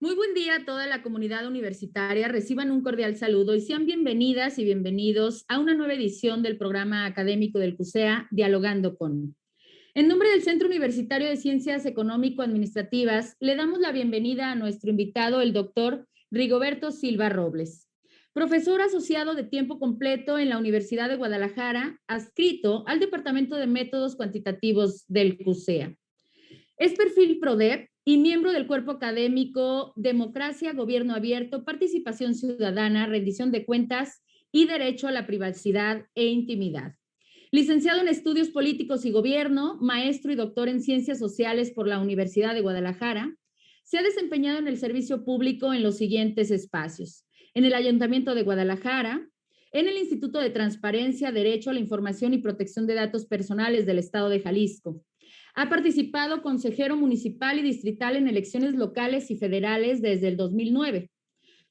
Muy buen día a toda la comunidad universitaria. Reciban un cordial saludo y sean bienvenidas y bienvenidos a una nueva edición del programa académico del CUSEA, Dialogando con. En nombre del Centro Universitario de Ciencias Económico-Administrativas, le damos la bienvenida a nuestro invitado, el doctor Rigoberto Silva Robles, profesor asociado de tiempo completo en la Universidad de Guadalajara, adscrito al Departamento de Métodos Cuantitativos del CUSEA. Es perfil PRODEP y miembro del cuerpo académico Democracia, Gobierno Abierto, Participación Ciudadana, Rendición de Cuentas y Derecho a la Privacidad e Intimidad. Licenciado en Estudios Políticos y Gobierno, maestro y doctor en Ciencias Sociales por la Universidad de Guadalajara, se ha desempeñado en el servicio público en los siguientes espacios: en el Ayuntamiento de Guadalajara, en el Instituto de Transparencia, Derecho a la Información y Protección de Datos Personales del Estado de Jalisco. Ha participado consejero municipal y distrital en elecciones locales y federales desde el 2009.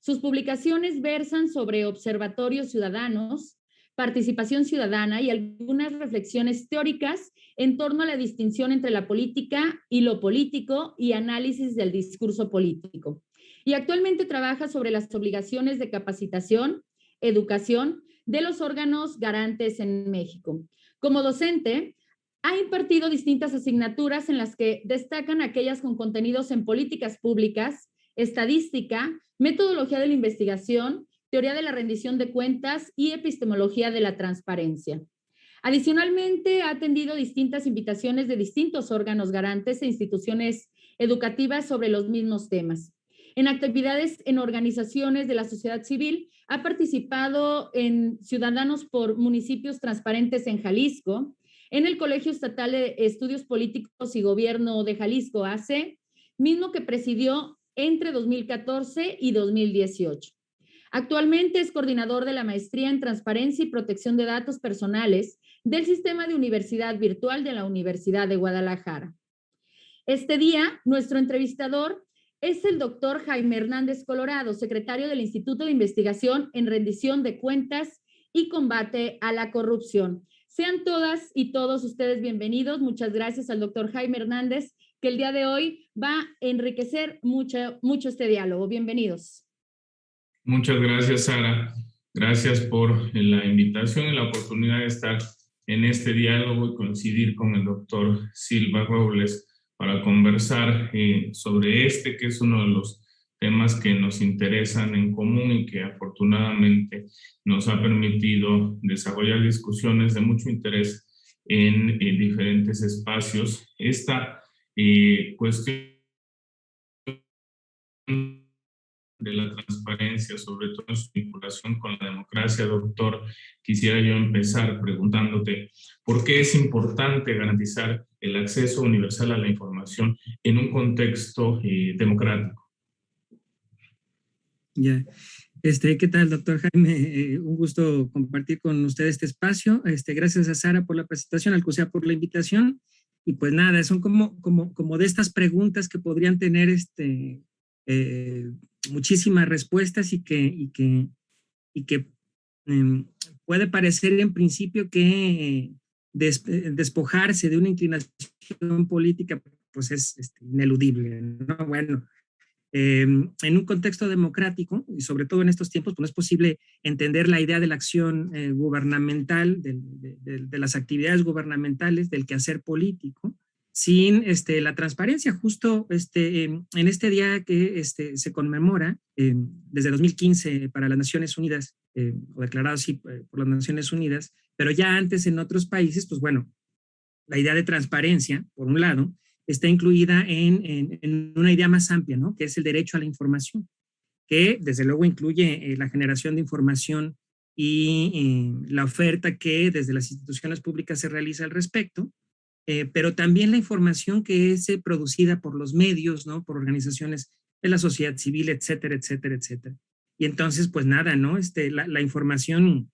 Sus publicaciones versan sobre observatorios ciudadanos, participación ciudadana y algunas reflexiones teóricas en torno a la distinción entre la política y lo político y análisis del discurso político. Y actualmente trabaja sobre las obligaciones de capacitación, educación de los órganos garantes en México. Como docente, ha impartido distintas asignaturas en las que destacan aquellas con contenidos en políticas públicas, estadística, metodología de la investigación, teoría de la rendición de cuentas y epistemología de la transparencia. Adicionalmente, ha atendido distintas invitaciones de distintos órganos garantes e instituciones educativas sobre los mismos temas. En actividades en organizaciones de la sociedad civil, ha participado en Ciudadanos por Municipios Transparentes en Jalisco, en el Colegio Estatal de Estudios Políticos y Gobierno de Jalisco, AC, mismo que presidió entre 2014 y 2018. Actualmente es coordinador de la Maestría en Transparencia y Protección de Datos Personales del Sistema de Universidad Virtual de la Universidad de Guadalajara. Este día, nuestro entrevistador es el doctor Jaime Hernández Colorado, secretario del Instituto de Investigación en Rendición de Cuentas y Combate a la Corrupción. Sean todas y todos ustedes bienvenidos. Muchas gracias al doctor Jaime Hernández, que el día de hoy va a enriquecer mucho este diálogo. Bienvenidos. Muchas gracias, Sara. Gracias por la invitación y la oportunidad de estar en este diálogo y coincidir con el doctor Silva Robles para conversar sobre que es uno de los temas que nos interesan en común y que afortunadamente nos ha permitido desarrollar discusiones de mucho interés en diferentes espacios. Esta cuestión de la transparencia, sobre todo en su vinculación con la democracia, doctor, quisiera yo empezar preguntándote por qué es importante garantizar el acceso universal a la información en un contexto democrático. Ya. ¿Qué tal, doctor Jaime? Un gusto compartir con usted este espacio. Gracias a Sara por la presentación, al CUSEA por la invitación. Y pues nada, son como de estas preguntas que podrían tener muchísimas respuestas y que puede parecer en principio que despojarse de una inclinación política pues es ineludible, ¿no? Bueno, en un contexto democrático, y sobre todo en estos tiempos, pues no es posible entender la idea de la acción gubernamental, de las actividades gubernamentales, del quehacer político, sin la transparencia. Justo en este día que se conmemora desde 2015 para las Naciones Unidas, o declarado así por las Naciones Unidas, pero ya antes en otros países, pues bueno, la idea de transparencia, por un lado, está incluida en una idea más amplia, ¿no? Que es el derecho a la información, que desde luego incluye la generación de información y la oferta que desde las instituciones públicas se realiza al respecto, pero también la información que es producida por los medios, ¿no? Por organizaciones de la sociedad civil, etcétera, etcétera, etcétera. Y entonces, pues nada, ¿no? La información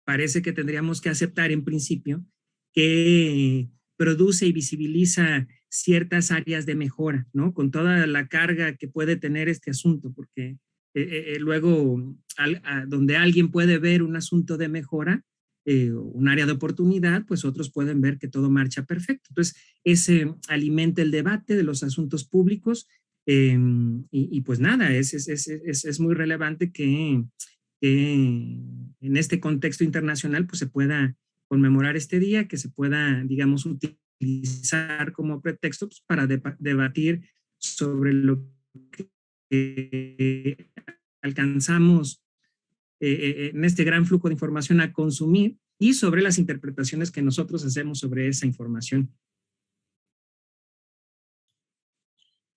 parece que tendríamos que aceptar en principio que produce y visibiliza ciertas áreas de mejora, ¿no? Con toda la carga que puede tener este asunto, porque luego donde alguien puede ver un asunto de mejora, un área de oportunidad, pues otros pueden ver que todo marcha perfecto. Entonces, ese alimenta el debate de los asuntos públicos Y pues nada, es muy relevante que en este contexto internacional pues se pueda conmemorar este día, que se pueda, digamos, utilizar como pretexto pues, para debatir sobre lo que alcanzamos en este gran flujo de información a consumir y sobre las interpretaciones que nosotros hacemos sobre esa información.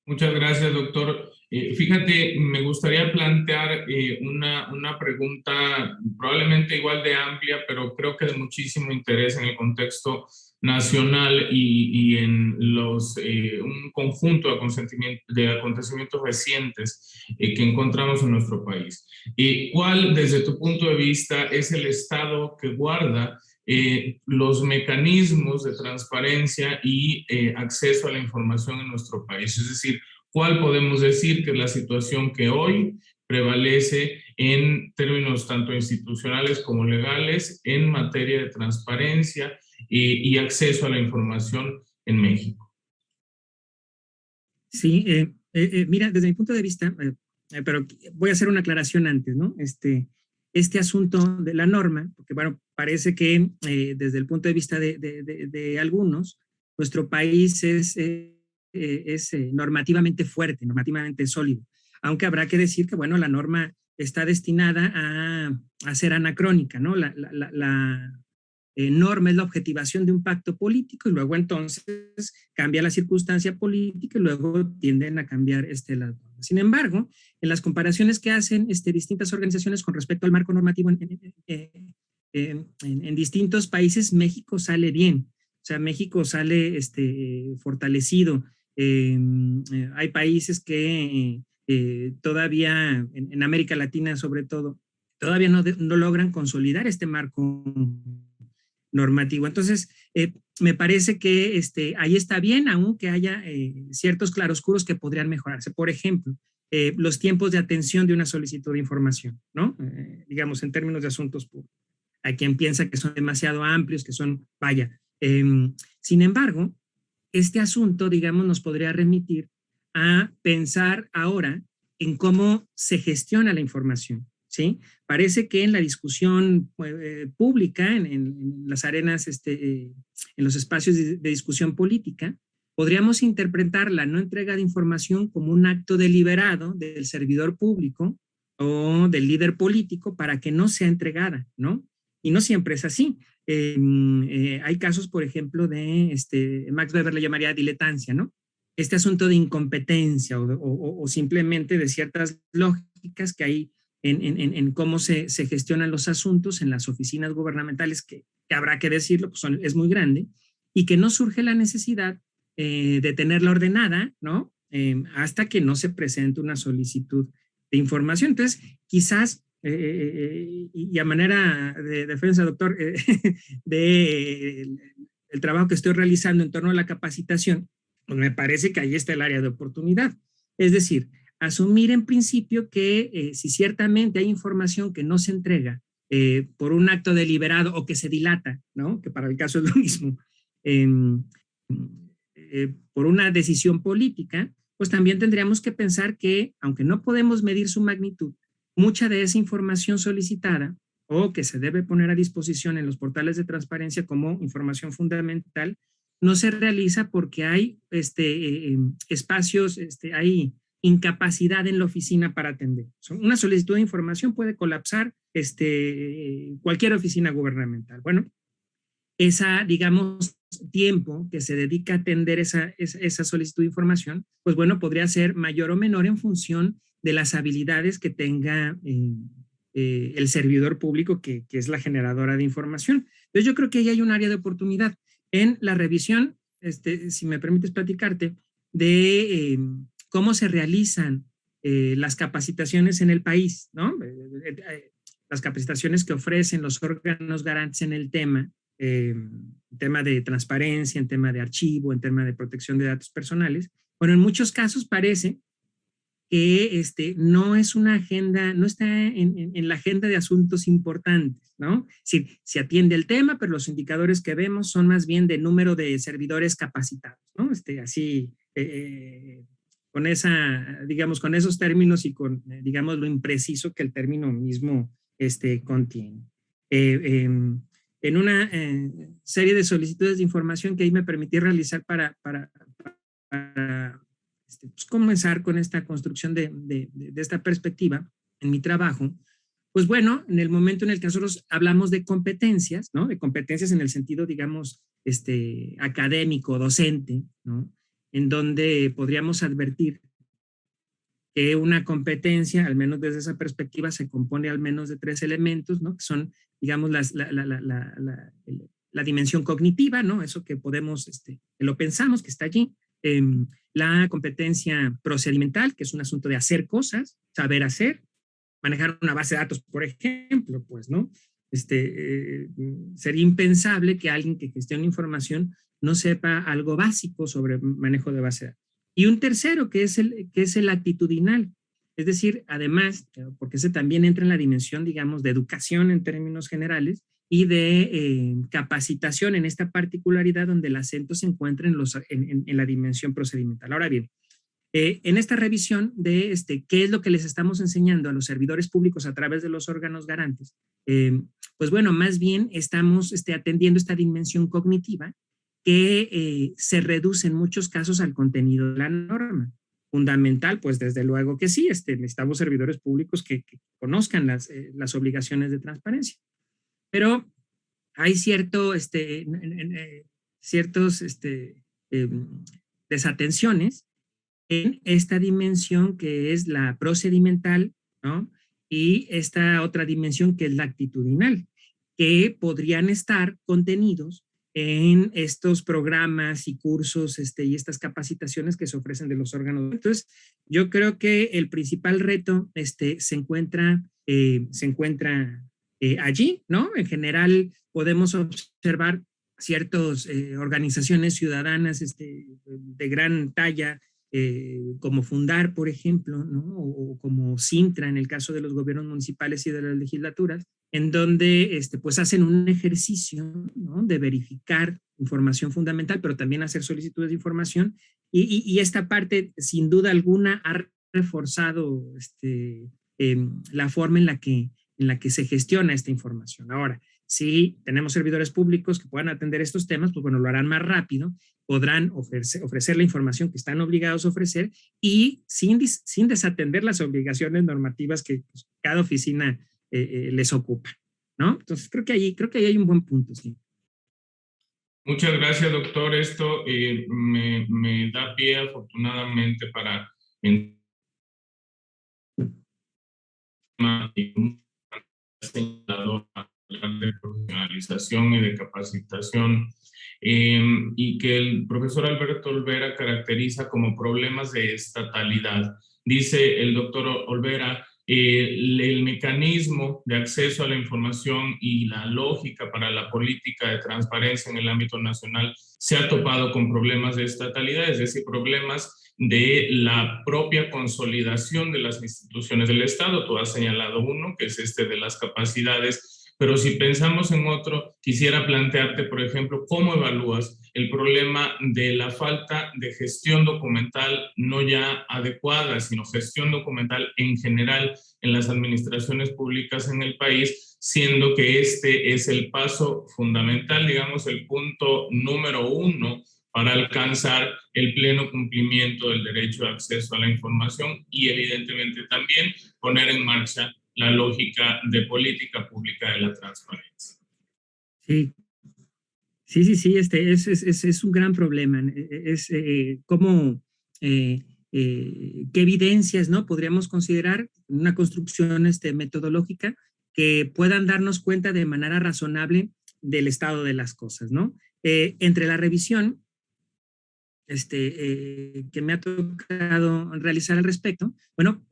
Muchas gracias, doctor. Fíjate, me gustaría plantear una pregunta probablemente igual de amplia, pero creo que de muchísimo interés en el contexto nacional y en un conjunto de acontecimientos recientes que encontramos en nuestro país. ¿Cuál, desde tu punto de vista, es el estado que guarda los mecanismos de transparencia y acceso a la información en nuestro país? Es decir, ¿cuál podemos decir que es la situación que hoy prevalece en términos tanto institucionales como legales en materia de transparencia y acceso a la información en México? Sí, mira, desde mi punto de vista, pero voy a hacer una aclaración antes, ¿no? Este asunto de la norma, porque bueno, parece que desde el punto de vista de algunos, nuestro país es normativamente fuerte, normativamente sólido, aunque habrá que decir que, bueno, la norma está destinada a ser anacrónica, ¿no? La norma es la objetivación de un pacto político y luego entonces cambia la circunstancia política y luego tienden a cambiar las normas. Sin embargo, en las comparaciones que hacen distintas organizaciones con respecto al marco normativo en distintos países, México sale bien. O sea, México sale fortalecido. Hay países que todavía, en América Latina sobre todo, todavía no logran consolidar este marco normativo. Entonces, me parece que ahí está bien, aunque haya ciertos claroscuros que podrían mejorarse. Por ejemplo, los tiempos de atención de una solicitud de información, ¿no? Digamos, en términos de asuntos públicos. Hay quien piensa que son demasiado amplios, que son, vaya. Sin embargo, este asunto, digamos, nos podría remitir a pensar ahora en cómo se gestiona la información, ¿sí? Parece que en la discusión pública, en las arenas, en los espacios de discusión política, podríamos interpretar la no entrega de información como un acto deliberado del servidor público o del líder político para que no sea entregada, ¿no? Y no siempre es así. Hay casos, por ejemplo, de Max Weber le llamaría diletancia, ¿no? Este asunto de incompetencia o simplemente de ciertas lógicas que hay en cómo se gestionan los asuntos en las oficinas gubernamentales, que habrá que decirlo, pues es muy grande, y que no surge la necesidad de tenerla ordenada, ¿no? Hasta que no se presente una solicitud de información. Entonces, quizás, y a manera de defensa, doctor, el trabajo que estoy realizando en torno a la capacitación, pues me parece que ahí está el área de oportunidad. Es decir, asumir en principio que si ciertamente hay información que no se entrega por un acto deliberado o que se dilata, ¿no? Que para el caso es lo mismo, por una decisión política, pues también tendríamos que pensar que, aunque no podemos medir su magnitud, mucha de esa información solicitada o que se debe poner a disposición en los portales de transparencia como información fundamental, no se realiza porque hay espacios, hay incapacidad en la oficina para atender. Una solicitud de información puede colapsar cualquier oficina gubernamental. Bueno, esa, digamos, tiempo que se dedica a atender esa solicitud de información, pues bueno, podría ser mayor o menor en función de las habilidades que tenga el servidor público que es la generadora de información. Entonces yo creo que ahí hay un área de oportunidad en la revisión, si me permites platicarte, de cómo se realizan las capacitaciones en el país, ¿no? Las capacitaciones que ofrecen los órganos garantes en el tema de transparencia, en tema de archivo, en tema de protección de datos personales. Bueno, en muchos casos parece que no es una agenda, no está en la agenda de asuntos importantes, ¿no? Sí, se atiende el tema, pero los indicadores que vemos son más bien de número de servidores capacitados, ¿no? Así, digamos, con esos términos y con, digamos, lo impreciso que el término mismo contiene. En una serie de solicitudes de información que ahí me permití realizar para pues comenzar con esta construcción de esta perspectiva en mi trabajo, pues bueno, en el momento en el que nosotros hablamos de competencias, ¿no? De competencias en el sentido, digamos, académico, docente, ¿no? En donde podríamos advertir que una competencia, al menos desde esa perspectiva, se compone al menos de 3 elementos, ¿no? Que son, digamos, la dimensión cognitiva, ¿no? Eso que podemos, que lo pensamos, que está allí. La competencia procedimental, que es un asunto de hacer cosas, saber hacer, manejar una base de datos, por ejemplo, pues, ¿no? Sería impensable que alguien que gestione información no sepa algo básico sobre manejo de base de datos. Y un tercero, que es el actitudinal. Es decir, además, porque ese también entra en la dimensión, digamos, de educación en términos generales y de capacitación en esta particularidad donde el acento se encuentra en la dimensión procedimental. Ahora bien, en esta revisión de qué es lo que les estamos enseñando a los servidores públicos a través de los órganos garantes, pues bueno, más bien estamos atendiendo esta dimensión cognitiva que se reduce en muchos casos al contenido de la norma. Fundamental, pues desde luego que sí, necesitamos servidores públicos que conozcan las obligaciones de transparencia. Pero hay ciertos desatenciones en esta dimensión que es la procedimental, ¿no? Y esta otra dimensión que es la actitudinal, que podrían estar contenidos en estos programas y cursos y estas capacitaciones que se ofrecen de los órganos. Entonces, yo creo que el principal reto se encuentra allí, ¿no? En general, podemos observar ciertas organizaciones ciudadanas de gran talla, como Fundar, por ejemplo, ¿no? O como Sintra en el caso de los gobiernos municipales y de las legislaturas, en donde pues hacen un ejercicio, ¿no? De verificar información fundamental, pero también hacer solicitudes de información y esta parte sin duda alguna ha reforzado la forma en la que se gestiona esta información. Ahora, si tenemos servidores públicos que puedan atender estos temas, pues bueno, lo harán más rápido, podrán ofrecer la información que están obligados a ofrecer y sin desatender las obligaciones normativas que pues, cada oficina les ocupa, ¿no? Entonces, creo que ahí hay un buen punto, sí. Muchas gracias, doctor. Esto me da pie, afortunadamente, para hablar de profesionalización y de capacitación, y que el profesor Alberto Olvera caracteriza como problemas de estatalidad. Dice el doctor Olvera, el mecanismo de acceso a la información y la lógica para la política de transparencia en el ámbito nacional se ha topado con problemas de estatalidad, es decir, problemas de la propia consolidación de las instituciones del Estado. Tú has señalado uno, que es de las capacidades, pero si pensamos en otro, quisiera plantearte, por ejemplo, ¿cómo evalúas el problema de la falta de gestión documental, no ya adecuada, sino gestión documental en general en las administraciones públicas en el país, siendo que este es el paso fundamental, digamos, el punto número 1 para alcanzar el pleno cumplimiento del derecho de acceso a la información y evidentemente también poner en marcha la lógica de política pública de la transparencia? Sí, es un gran problema. Es cómo, qué evidencias, ¿no? Podríamos considerar una construcción metodológica que puedan darnos cuenta de manera razonable del estado de las cosas, ¿no? Entre la revisión que me ha tocado realizar al respecto, bueno,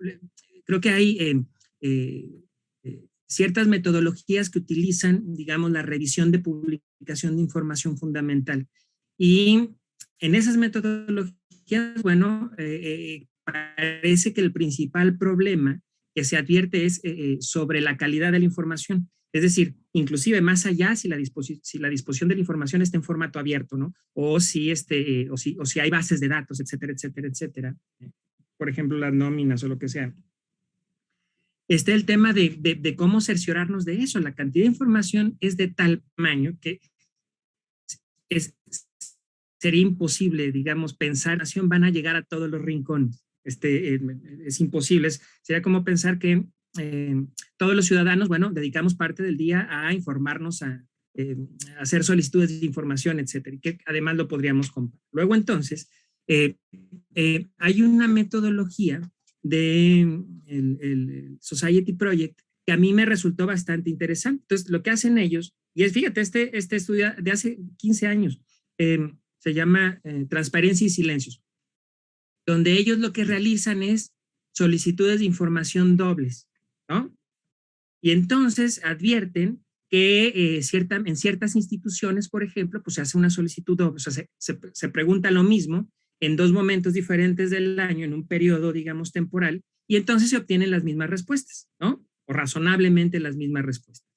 creo que hay ciertas metodologías que utilizan, digamos, la revisión de publicación de información fundamental. Y en esas metodologías, bueno, parece que el principal problema que se advierte es sobre la calidad de la información. Es decir, inclusive más allá si la disposición de la información está en formato abierto, ¿no? O si hay bases de datos, etcétera, etcétera, etcétera. por ejemplo, las nóminas o lo que sea. Está el tema de cómo cerciorarnos de eso. La cantidad de información es de tal tamaño que sería imposible, digamos, pensar que van a llegar a todos los rincones. Es imposible. Sería como pensar que todos los ciudadanos, bueno, dedicamos parte del día a informarnos, a hacer solicitudes de información, etcétera, y que además lo podríamos comprar. Luego, entonces, hay una metodología de el Society Project que a mí me resultó bastante interesante. Entonces, lo que hacen ellos, y es, fíjate, este estudio de hace 15 años, se llama Transparencia y Silencios, donde ellos lo que realizan es solicitudes de información dobles, ¿no? Y entonces advierten que en ciertas instituciones, por ejemplo, pues se hace una solicitud doble, o sea, se pregunta lo mismo en dos momentos diferentes del año, en un periodo, digamos, temporal, y entonces se obtienen las mismas respuestas, ¿no? O razonablemente las mismas respuestas.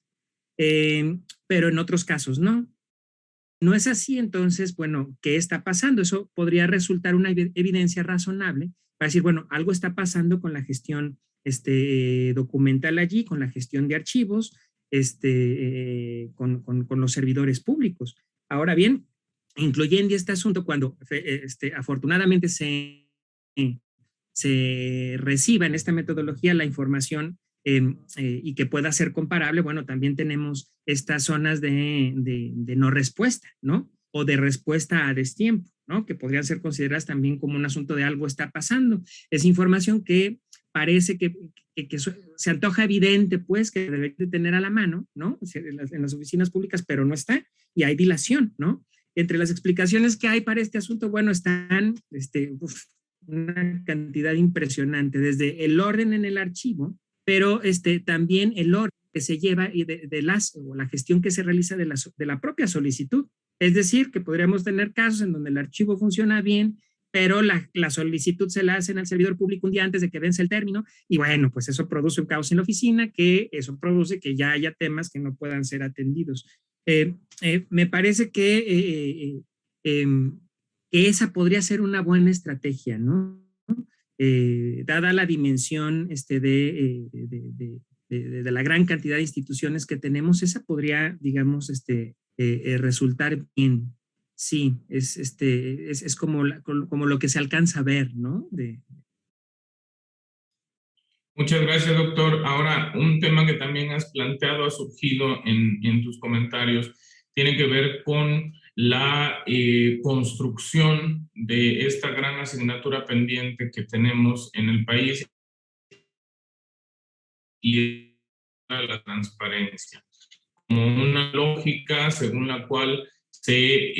Pero en otros casos no. No es así, entonces, bueno, ¿qué está pasando? Eso podría resultar una evidencia razonable para decir, bueno, algo está pasando con la gestión documental allí, con la gestión de archivos, con los servidores públicos. Ahora bien, incluyendo este asunto, cuando afortunadamente se reciba en esta metodología la información y que pueda ser comparable, bueno, también tenemos estas zonas de no respuesta, ¿no? O de respuesta a destiempo, ¿no? Que podrían ser consideradas también como un asunto de algo está pasando. Es información que parece que se antoja evidente, pues, que debe de tener a la mano, ¿no? En las oficinas públicas, pero no está, y hay dilación, ¿no? Entre las explicaciones que hay para este asunto, bueno, están una cantidad impresionante, desde el orden en el archivo, pero también el orden que se lleva y o la gestión que se realiza de la propia solicitud. Es decir, que podríamos tener casos en donde el archivo funciona bien, pero la solicitud se la hacen al servidor público un día antes de que vence el término, y bueno, pues eso produce un caos en la oficina, que eso produce que ya haya temas que no puedan ser atendidos. Me parece que esa podría ser una buena estrategia, ¿no? Dada la dimensión de la gran cantidad de instituciones que tenemos, esa podría, digamos, resultar bien. Sí, es como lo que se alcanza a ver, ¿no? Muchas gracias, doctor. Ahora, un tema que también has planteado, ha surgido en tus comentarios, tiene que ver con la construcción de esta gran asignatura pendiente que tenemos en el país y la transparencia, como una lógica según la cual se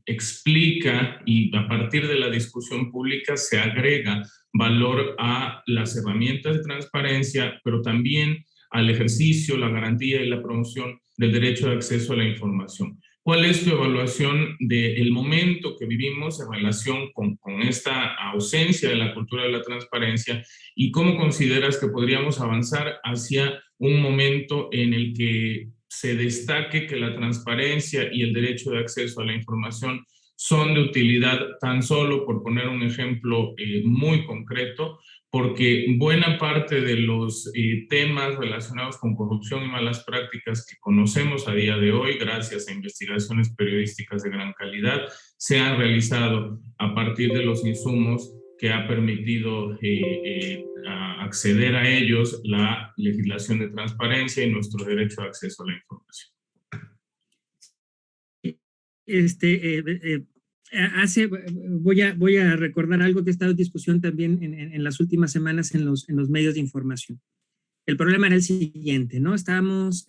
explica y a partir de la discusión pública se agrega valor a las herramientas de transparencia, pero también al ejercicio, la garantía y la promoción del derecho de acceso a la información. ¿Cuál es tu evaluación del momento que vivimos en relación con esta ausencia de la cultura de la transparencia y cómo consideras que podríamos avanzar hacia un momento en el que se destaque que la transparencia y el derecho de acceso a la información son de utilidad, tan solo por poner un ejemplo muy concreto, porque buena parte de los temas relacionados con corrupción y malas prácticas que conocemos a día de hoy, gracias a investigaciones periodísticas de gran calidad, se han realizado a partir de los insumos que ha permitido acceder a ellos la legislación de transparencia y nuestro derecho de acceso a la información. Voy a recordar algo que ha estado en discusión también en las últimas semanas en los medios de información. El problema era el siguiente, ¿no? Estábamos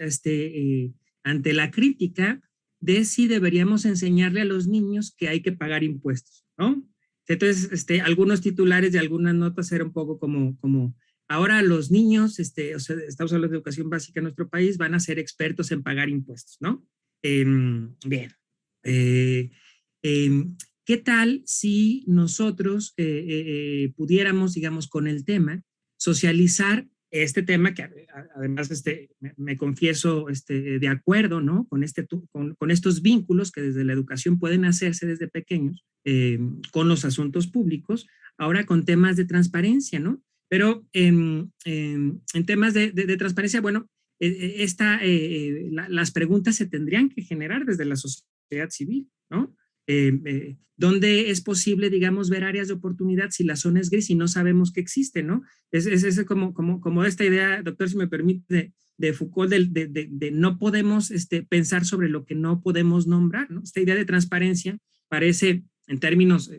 ante la crítica de si deberíamos enseñarle a los niños que hay que pagar impuestos, ¿no? Entonces, algunos titulares de algunas notas eran un poco como ahora los niños, o sea, estamos hablando de educación básica en nuestro país, van a ser expertos en pagar impuestos, ¿no? Bien. ¿Qué tal si nosotros pudiéramos, digamos, con el tema, socializar este tema que además me confieso de acuerdo, ¿no? Con estos vínculos que desde la educación pueden hacerse desde pequeños con los asuntos públicos, ahora con temas de transparencia, ¿no? Pero en temas de transparencia, bueno, las preguntas se tendrían que generar desde la sociedad civil, ¿no? ¿Dónde es posible, digamos, ver áreas de oportunidad si la zona es gris y no sabemos que existe, ¿no? Es como esta idea, doctor, si me permite, de Foucault, de no podemos pensar sobre lo que no podemos nombrar, ¿no? Esta idea de transparencia parece, en términos,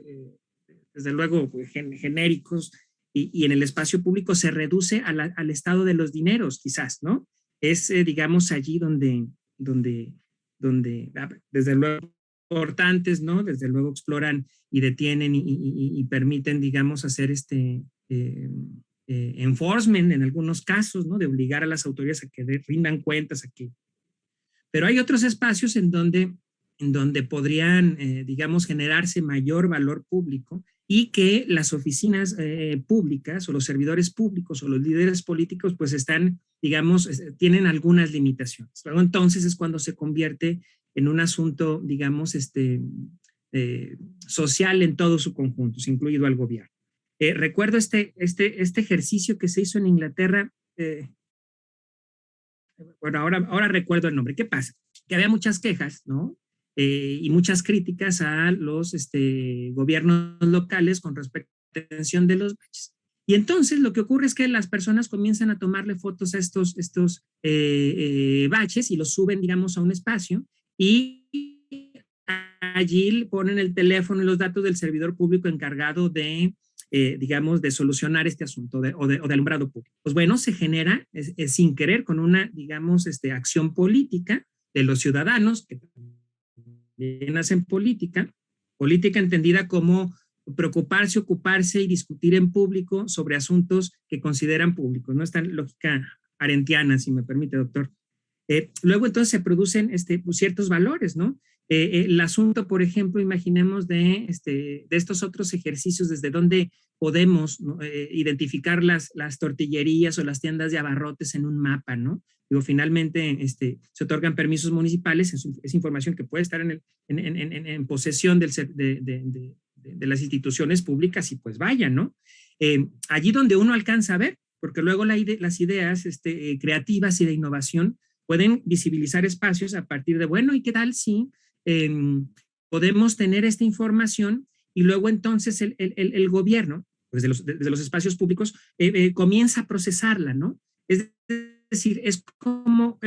desde luego, genéricos, y en el espacio público se reduce al estado de los dineros, quizás, ¿no? Es, digamos, allí donde, desde luego, importantes, ¿no? Desde luego exploran y detienen y permiten, digamos, hacer enforcement en algunos casos, ¿no? De obligar a las autoridades a que rindan cuentas, pero hay otros espacios en donde podrían, digamos, generarse mayor valor público y que las oficinas públicas o los servidores públicos o los líderes políticos pues están, digamos, tienen algunas limitaciones. Luego entonces es cuando se convierte en un asunto, digamos, social en todo su conjunto, incluido al gobierno. Recuerdo este ejercicio que se hizo en Inglaterra, bueno, ahora recuerdo el nombre. ¿Qué pasa? Que había muchas quejas, ¿no? Y muchas críticas a los gobiernos locales con respecto a la atención de los baches. Y entonces lo que ocurre es que las personas comienzan a tomarle fotos a estos baches y los suben, digamos, a un espacio y allí ponen el teléfono y los datos del servidor público encargado de, digamos, de solucionar este asunto o de alumbrado público. Pues bueno, se genera sin querer con una, digamos, acción política de los ciudadanos que también hacen política entendida como preocuparse, ocuparse y discutir en público sobre asuntos que consideran públicos, ¿no? Esta lógica arendtiana, si me permite, doctor. Luego entonces se producen ciertos valores, ¿no? El asunto, por ejemplo, imaginemos de estos otros ejercicios desde donde podemos, ¿no? Identificar las tortillerías o las tiendas de abarrotes en un mapa, ¿no? Digo, finalmente se otorgan permisos municipales, es información que puede estar en posesión de las instituciones públicas y pues vaya, ¿no? Allí donde uno alcanza a ver, porque luego las ideas creativas y de innovación pueden visibilizar espacios a partir de, bueno, ¿y qué tal si podemos tener esta información y luego entonces el gobierno, pues desde los espacios públicos, comienza a procesarla, ¿no? Es decir, es como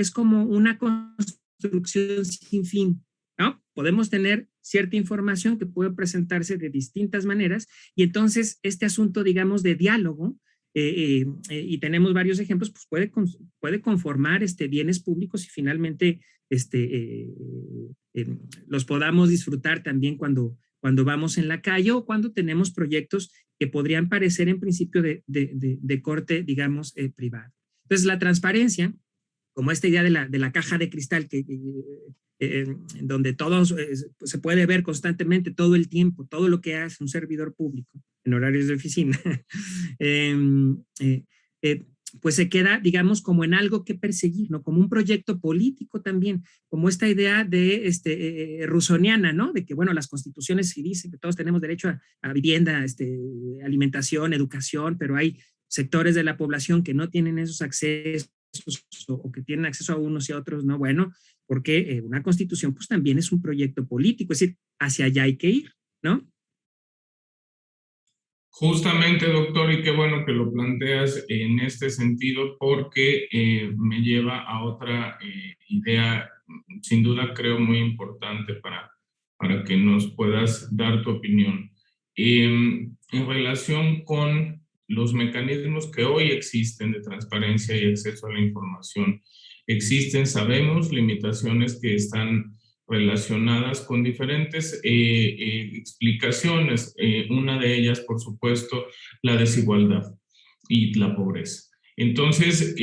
una construcción sin fin, ¿no? Podemos tener cierta información que puede presentarse de distintas maneras y entonces este asunto, digamos, de diálogo, y tenemos varios ejemplos, pues puede conformar bienes públicos y finalmente los podamos disfrutar también cuando vamos en la calle o cuando tenemos proyectos que podrían parecer en principio de corte, digamos, privado. Entonces, la transparencia, como esta idea de la caja de cristal donde todo se puede ver constantemente todo el tiempo, todo lo que hace un servidor público en horarios de oficina, pues se queda, digamos, como en algo que perseguir, ¿no? Como un proyecto político también, como esta idea de rusoniana, ¿no? De que, bueno, las constituciones sí dicen que todos tenemos derecho a vivienda, alimentación, educación, pero hay sectores de la población que no tienen esos accesos o que tienen acceso a unos y a otros, no, bueno, porque una constitución pues también es un proyecto político, es decir, hacia allá hay que ir, ¿no? Justamente, doctor, y qué bueno que lo planteas en este sentido, porque me lleva a otra idea, sin duda creo muy importante para que nos puedas dar tu opinión. En relación con los mecanismos que hoy existen de transparencia y acceso a la información, existen, sabemos, limitaciones que están relacionadas con diferentes explicaciones. Una de ellas, por supuesto, la desigualdad y la pobreza. Entonces,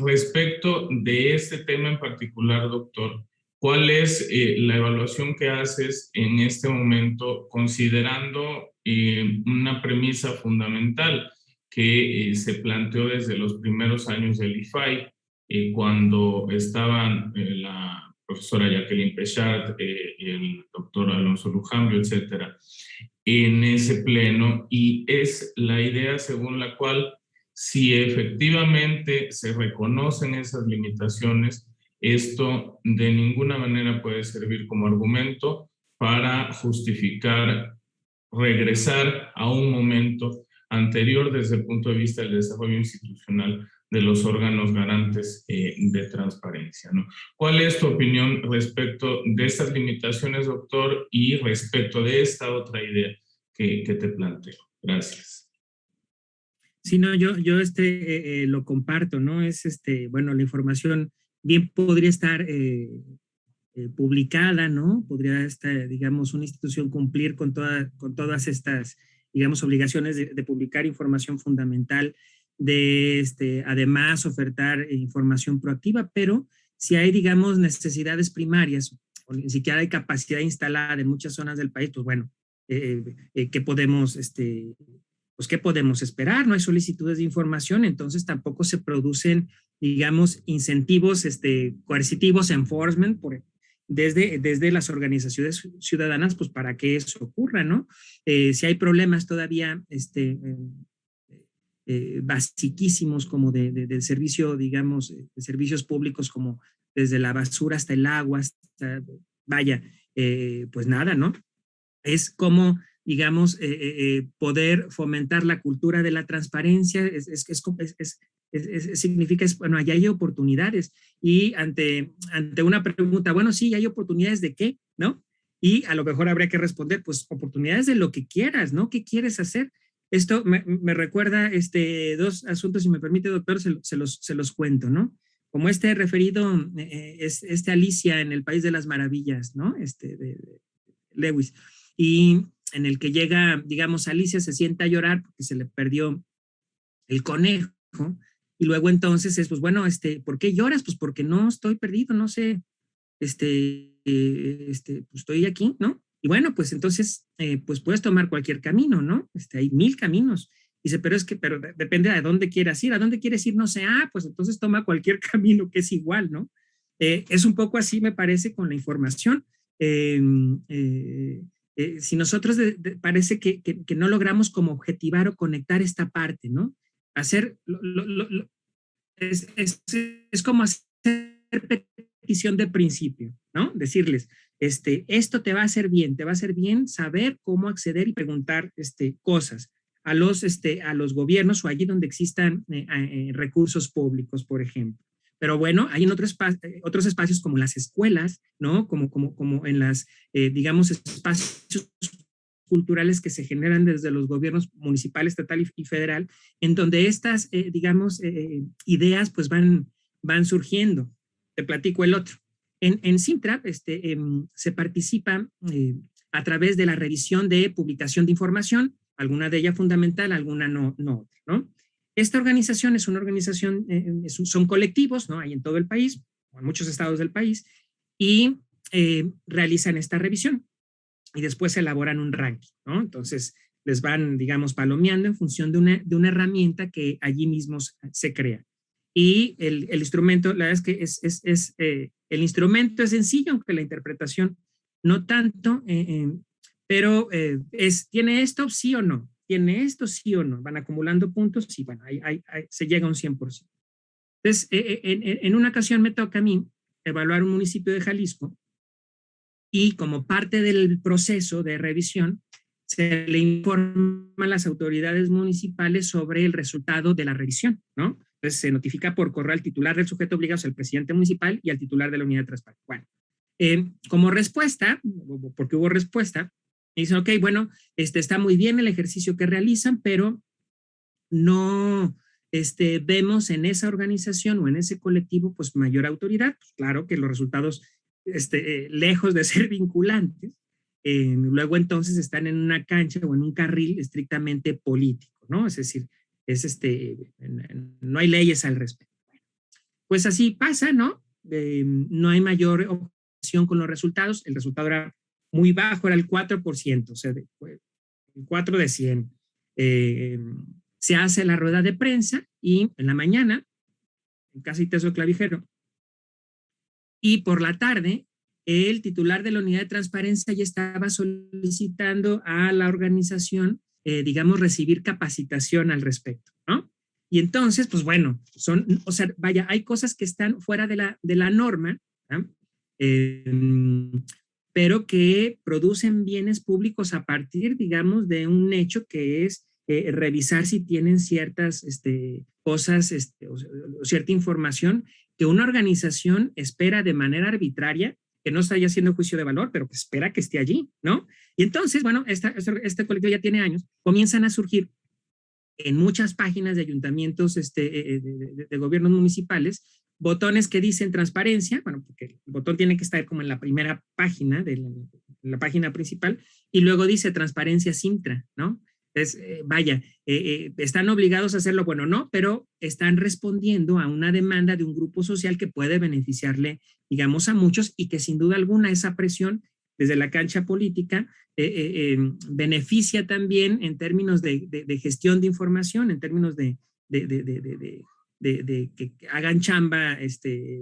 respecto de este tema en particular, doctor, ¿cuál es la evaluación que haces en este momento considerando una premisa fundamental que se planteó desde los primeros años del IFAI, cuando estaban la profesora Jacqueline Pechat, el doctor Alonso Lujambio, etcétera, en ese pleno, y es la idea según la cual si efectivamente se reconocen esas limitaciones, esto de ninguna manera puede servir como argumento para justificar regresar a un momento anterior desde el punto de vista del desarrollo institucional de los órganos garantes de transparencia, ¿no? ¿Cuál es tu opinión respecto de estas limitaciones, doctor, y respecto de esta otra idea que te planteo? Gracias. Sí, no, yo lo comparto, ¿no? Bueno, la información bien podría estar publicada, ¿no? Podría digamos, una institución cumplir con todas estas, digamos, obligaciones de publicar información fundamental, además ofertar información proactiva, pero si hay, digamos, necesidades primarias, o ni siquiera hay capacidad instalada en muchas zonas del país, pues bueno, ¿qué podemos, pues qué podemos esperar? No hay solicitudes de información, entonces tampoco se producen, digamos, incentivos coercitivos, enforcement, desde las organizaciones ciudadanas, pues para que eso ocurra, ¿no? Si hay problemas todavía basiquísimos como del servicio, digamos, de servicios públicos, como desde la basura hasta el agua, hasta, vaya, pues nada, ¿no? Es como, digamos, poder fomentar la cultura de la transparencia, significa, bueno, allá hay oportunidades, y ante una pregunta, bueno, sí, hay oportunidades de qué, ¿no? Y a lo mejor habría que responder, pues, oportunidades de lo que quieras, ¿no? ¿Qué quieres hacer? Esto me recuerda dos asuntos, si me permite, doctor, se los cuento, ¿no? Como referido, es Alicia en el País de las Maravillas, ¿no? De Lewis, y en el que llega, digamos, Alicia se sienta a llorar porque se le perdió el conejo, y luego entonces es, pues bueno, ¿por qué lloras? Pues porque no estoy perdido, no sé, pues estoy aquí, ¿no? Y bueno, pues entonces, pues puedes tomar cualquier camino, ¿no? Hay 1000 caminos. Dice, pero depende de dónde quieras ir. ¿A dónde quieres ir? No sé. Pues entonces toma cualquier camino que es igual, ¿no? Es un poco así, me parece, con la información. Si nosotros parece que no logramos como objetivar o conectar esta parte, ¿no? Hacer, es como hacer petición de principio, ¿no? Decirles, esto te va a hacer bien saber cómo acceder y preguntar cosas a los gobiernos o allí donde existan recursos públicos, por ejemplo. Pero bueno, hay en otros espacios como las escuelas, ¿no? Como en las, digamos, espacios culturales que se generan desde los gobiernos municipal, estatal y federal, en donde estas, digamos, ideas pues van surgiendo. Te platico el otro. En Cintrap se participa a través de la revisión de publicación de información, alguna de ellas fundamental, alguna no otra, ¿no? Esta organización es una organización, son colectivos, ¿no? Hay en todo el país, o en muchos estados del país, y realizan esta revisión y después elaboran un ranking, ¿no? Entonces les van, digamos, palomeando en función de una herramienta que allí mismo se crea. Y el instrumento, la verdad es que el instrumento es sencillo, aunque la interpretación no tanto, pero ¿tiene esto sí o no? ¿Tiene esto sí o no? Van acumulando puntos y bueno, se llega a un 100%. Entonces, en una ocasión me toca a mí evaluar un municipio de Jalisco y como parte del proceso de revisión, se le informa a las autoridades municipales sobre el resultado de la revisión, ¿no? Entonces se notifica por correo al titular del sujeto obligado, o sea, el presidente municipal y al titular de la unidad de transparencia. Bueno, como respuesta, porque hubo respuesta, dicen, ok, bueno, está muy bien el ejercicio que realizan, pero no vemos en esa organización o en ese colectivo pues mayor autoridad. Pues claro que los resultados, lejos de ser vinculantes, luego entonces están en una cancha o en un carril estrictamente político, ¿no? Es decir, no hay leyes al respecto. Pues así pasa, ¿no? No hay mayor objeción con los resultados. El resultado era muy bajo, era el 4%, o sea, el 4 de 100. Se hace la rueda de prensa y en la mañana, en casi teso clavijero, y por la tarde el titular de la unidad de transparencia ya estaba solicitando a la organización, digamos, recibir capacitación al respecto, ¿no? Y entonces, pues bueno, o sea, vaya, hay cosas que están fuera de la norma, ¿no? Pero que producen bienes públicos a partir, digamos, de un hecho que es revisar si tienen ciertas cosas o cierta información que una organización espera de manera arbitraria, que no está ya haciendo juicio de valor, pero que espera que esté allí, ¿no? Y entonces, bueno, este colectivo ya tiene años, comienzan a surgir en muchas páginas de ayuntamientos de gobiernos municipales, botones que dicen transparencia, bueno, porque el botón tiene que estar como en la primera página, la página principal, y luego dice transparencia Sintra, ¿no? Entonces, están obligados a hacerlo, bueno, no, pero están respondiendo a una demanda de un grupo social que puede beneficiarle, digamos, a muchos y que sin duda alguna esa presión desde la cancha política beneficia también en términos de gestión de información, en términos de que hagan chamba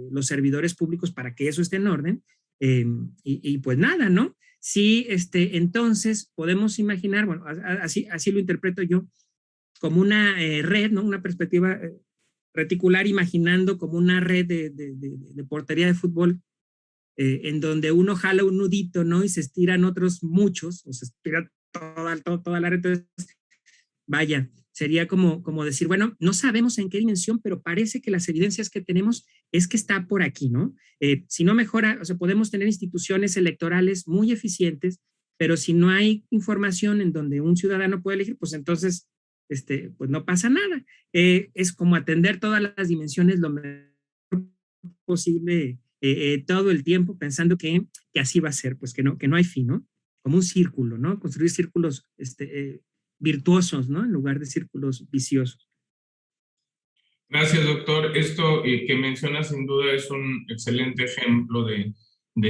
los servidores públicos para que eso esté en orden. Y pues nada, ¿no? Sí, entonces podemos imaginar, bueno, así lo interpreto yo, como una red, ¿no? Una perspectiva reticular, imaginando como una red de portería de fútbol en donde uno jala un nudito, ¿no? Y se estiran otros muchos, o se estira toda la red. Entonces, vaya, sería como decir, bueno, no sabemos en qué dimensión, pero parece que las evidencias que tenemos es que está por aquí, ¿no? Si no mejora, o sea, podemos tener instituciones electorales muy eficientes, pero si no hay información en donde un ciudadano puede elegir, pues entonces, pues no pasa nada. Es como atender todas las dimensiones lo mejor posible todo el tiempo, pensando que así va a ser, pues que no hay fin, ¿no? Como un círculo, ¿no? Construir círculos virtuosos, ¿no? En lugar de círculos viciosos. Gracias, doctor. Esto que menciona sin duda es un excelente ejemplo de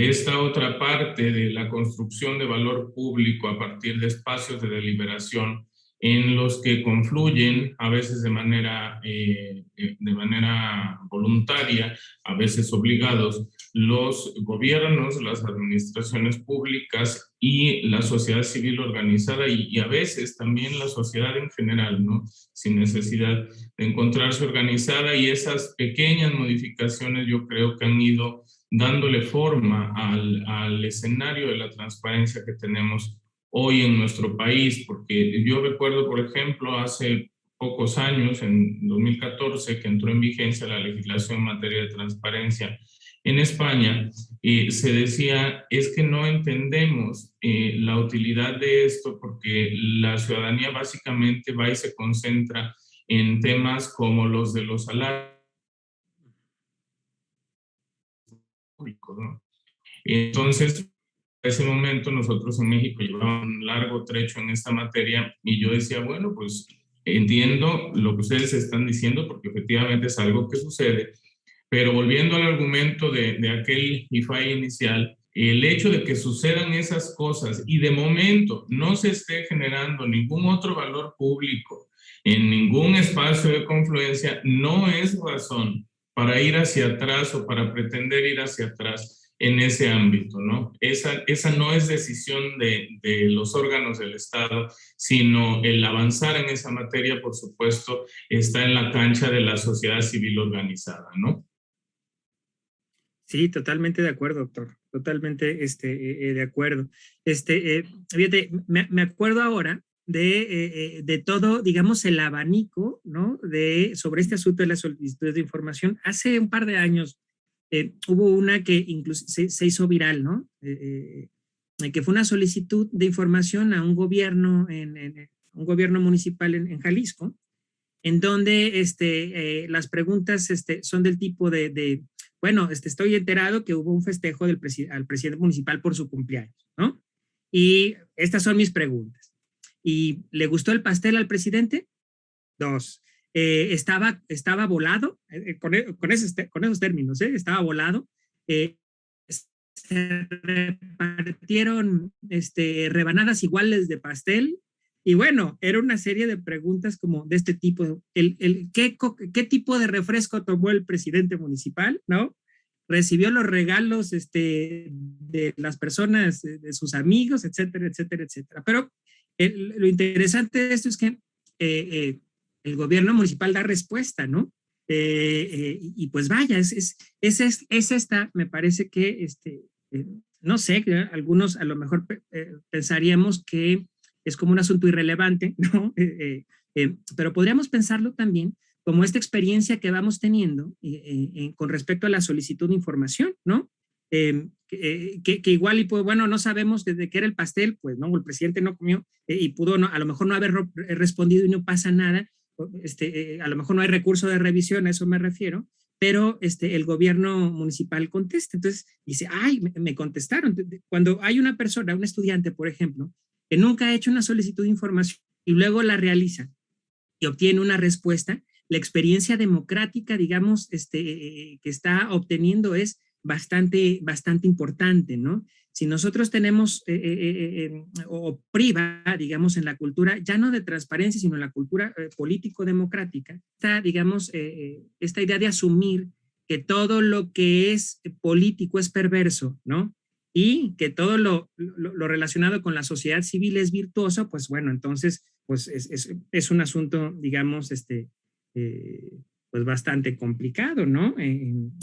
esta otra parte de la construcción de valor público a partir de espacios de deliberación en los que confluyen, a veces de manera voluntaria, a veces obligados, los gobiernos, las administraciones públicas y la sociedad civil organizada y a veces también la sociedad en general, ¿no? Sin necesidad de encontrarse organizada, y esas pequeñas modificaciones yo creo que han ido dándole forma al escenario de la transparencia que tenemos hoy en nuestro país, porque yo recuerdo, por ejemplo, hace pocos años, en 2014, que entró en vigencia la legislación en materia de transparencia en España, se decía, es que no entendemos la utilidad de esto porque la ciudadanía básicamente va y se concentra en temas como los de los salarios públicos, ¿no? Entonces, en ese momento nosotros en México llevábamos un largo trecho en esta materia y yo decía, bueno, pues entiendo lo que ustedes están diciendo porque efectivamente es algo que sucede, pero volviendo al argumento de aquel IFAI inicial, el hecho de que sucedan esas cosas y de momento no se esté generando ningún otro valor público en ningún espacio de confluencia no es razón para ir hacia atrás o para pretender ir hacia atrás en ese ámbito, ¿no? Esa no es decisión de los órganos del Estado, sino el avanzar en esa materia, por supuesto, está en la cancha de la sociedad civil organizada, ¿no? Sí, totalmente de acuerdo, doctor. Totalmente de acuerdo. Fíjate, me acuerdo ahora de todo, digamos, el abanico, ¿no? Sobre este asunto de las solicitudes de información. Hace un par de años hubo una que incluso se hizo viral, ¿no? Que fue una solicitud de información a un gobierno, un gobierno municipal en Jalisco, en donde las preguntas son del tipo bueno, estoy enterado que hubo un festejo al presidente municipal por su cumpleaños, ¿no? Y estas son mis preguntas. ¿Y le gustó el pastel al presidente? 2. Estaba volado, con esos términos, estaba volado. Se repartieron rebanadas iguales de pastel. Y bueno, era una serie de preguntas como de este tipo. ¿Qué tipo de refresco tomó el presidente municipal? ¿No? recibió los regalos de las personas, de sus amigos, etcétera, etcétera, etcétera. Pero lo interesante de esto es que el gobierno municipal da respuesta, ¿no? Y pues vaya, es esta, me parece que, no sé, que algunos a lo mejor pensaríamos que es como un asunto irrelevante, ¿no? Pero podríamos pensarlo también como esta experiencia que vamos teniendo con respecto a la solicitud de información, ¿no? Que igual y pues bueno, no sabemos desde qué era el pastel, pues no, el presidente no comió y pudo a lo mejor no haber respondido y no pasa nada, a lo mejor no hay recurso de revisión, a eso me refiero, pero el gobierno municipal contesta. Entonces dice, ay, me contestaron. Cuando hay una persona, un estudiante, por ejemplo, que nunca ha hecho una solicitud de información y luego la realiza y obtiene una respuesta, la experiencia democrática, digamos, que está obteniendo es bastante importante, ¿no? Si nosotros tenemos o priva, digamos, en la cultura, ya no de transparencia, sino en la cultura político-democrática, está, digamos, esta idea de asumir que todo lo que es político es perverso, ¿no? Y que todo lo relacionado con la sociedad civil es virtuoso, pues bueno, entonces, pues es un asunto, digamos, pues bastante complicado, ¿no?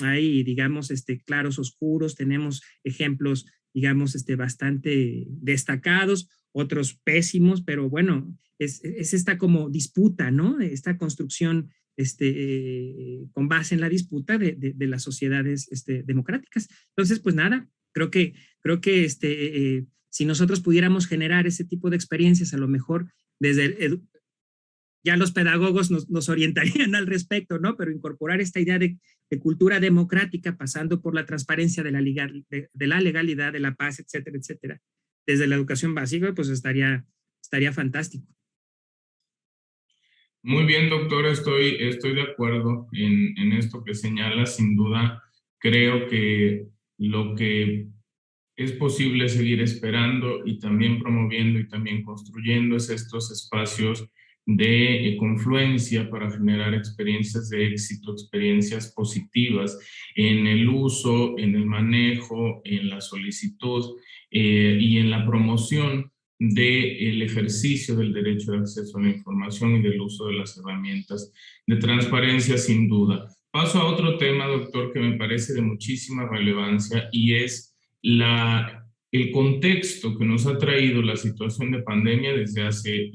Hay, digamos, claros oscuros, tenemos ejemplos, digamos, bastante destacados, otros pésimos, pero bueno, es esta como disputa, ¿no? Esta construcción con base en la disputa de las sociedades democráticas. Entonces, pues nada, creo que si nosotros pudiéramos generar ese tipo de experiencias, a lo mejor desde ya los pedagogos nos orientarían al respecto, ¿no? Pero incorporar esta idea de cultura democrática pasando por la transparencia de la legalidad, de la paz, etcétera, etcétera, desde la educación básica, pues estaría fantástico. Muy bien, doctor, estoy de acuerdo en esto que señala. Sin duda, creo que lo que es posible seguir esperando y también promoviendo y también construyendo es estos espacios de confluencia para generar experiencias de éxito, experiencias positivas en el uso, en el manejo, en la solicitud y en la promoción del ejercicio del derecho de acceso a la información y del uso de las herramientas de transparencia, sin duda. Paso a otro tema, doctor, que me parece de muchísima relevancia y es el contexto que nos ha traído la situación de pandemia desde hace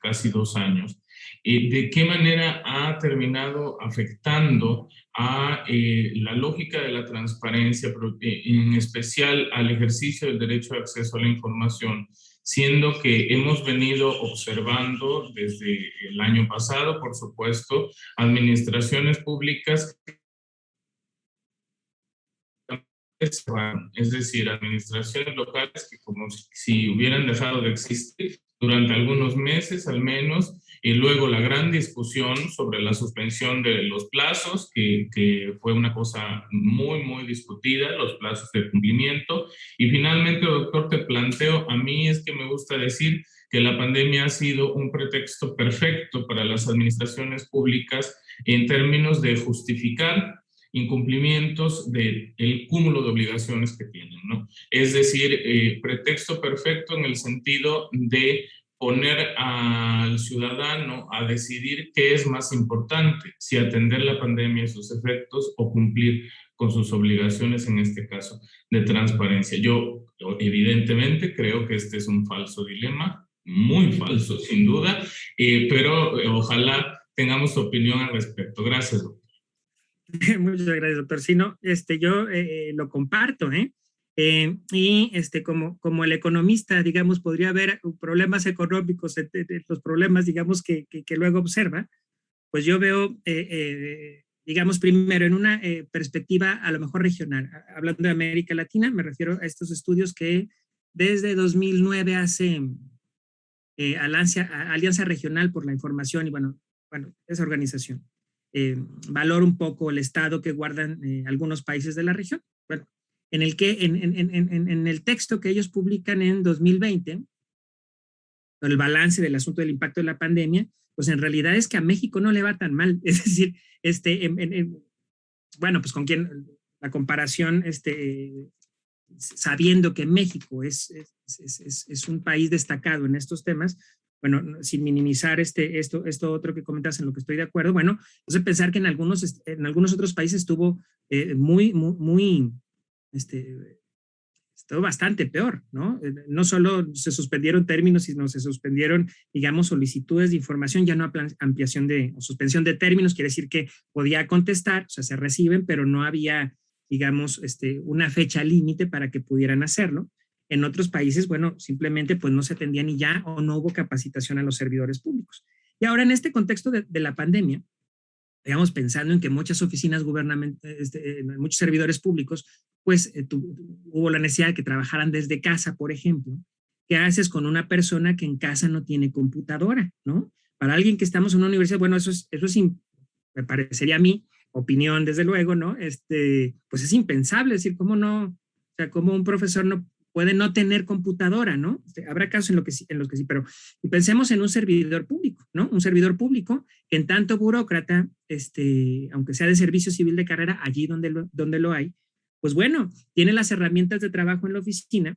casi 2 años. ¿De qué manera ha terminado afectando a la lógica de la transparencia, pero en especial al ejercicio del derecho de acceso a la información, siendo que hemos venido observando desde el año pasado, por supuesto, administraciones públicas, es decir, administraciones locales que como si hubieran dejado de existir durante algunos meses al menos, y luego la gran discusión sobre la suspensión de los plazos, que fue una cosa muy discutida, los plazos de cumplimiento, y finalmente, doctor, te planteo, a mí es que me gusta decir que la pandemia ha sido un pretexto perfecto para las administraciones públicas en términos de justificar incumplimientos del cúmulo de obligaciones que tienen, ¿no? Es decir, pretexto perfecto en el sentido de poner al ciudadano a decidir qué es más importante, si atender la pandemia y sus efectos o cumplir con sus obligaciones, en este caso, de transparencia. Yo, evidentemente, creo que este es un falso dilema, muy falso, sin duda, pero ojalá tengamos tu opinión al respecto. Gracias, doctor. Muchas gracias, doctor. Sí, no, yo lo comparto, y como el economista, digamos, podría haber problemas económicos, los problemas, digamos, que luego observa, pues yo veo, digamos, primero en una perspectiva a lo mejor regional. Hablando de América Latina, me refiero a estos estudios que desde 2009 hace Alianza Regional por la Información y bueno, esa organización. Valora un poco el estado que guardan algunos países de la región. Bueno, en el texto que ellos publican en 2020, con el balance del asunto del impacto de la pandemia, pues en realidad es que a México no le va tan mal. Es decir, bueno, pues con quién, la comparación, sabiendo que México es un país destacado en estos temas, bueno, sin minimizar esto otro que comentas en lo que estoy de acuerdo, bueno, entonces pensar que en algunos otros países estuvo estuvo bastante peor, ¿no? No solo se suspendieron términos, sino se suspendieron, digamos, solicitudes de información, ya no ampliación o suspensión de términos, quiere decir que podía contestar, o sea, se reciben, pero no había, digamos, una fecha límite para que pudieran hacerlo. En otros países, bueno, simplemente pues no se atendían y ya, o no hubo capacitación a los servidores públicos. Y ahora en este contexto de la pandemia, digamos, pensando en que muchas oficinas gubernamentales, muchos servidores públicos, pues hubo la necesidad de que trabajaran desde casa, por ejemplo. ¿Qué haces con una persona que en casa no tiene computadora, no? Para alguien que estamos en una universidad, bueno, me parecería a mí, opinión desde luego, ¿no? Pues es impensable, es decir, ¿cómo no? O sea, ¿cómo un profesor no puede no tener computadora, ¿no? Habrá casos en los que sí, pero pensemos en un servidor público, ¿no? Un servidor público que en tanto burócrata, aunque sea de servicio civil de carrera, allí donde lo hay, pues bueno, tiene las herramientas de trabajo en la oficina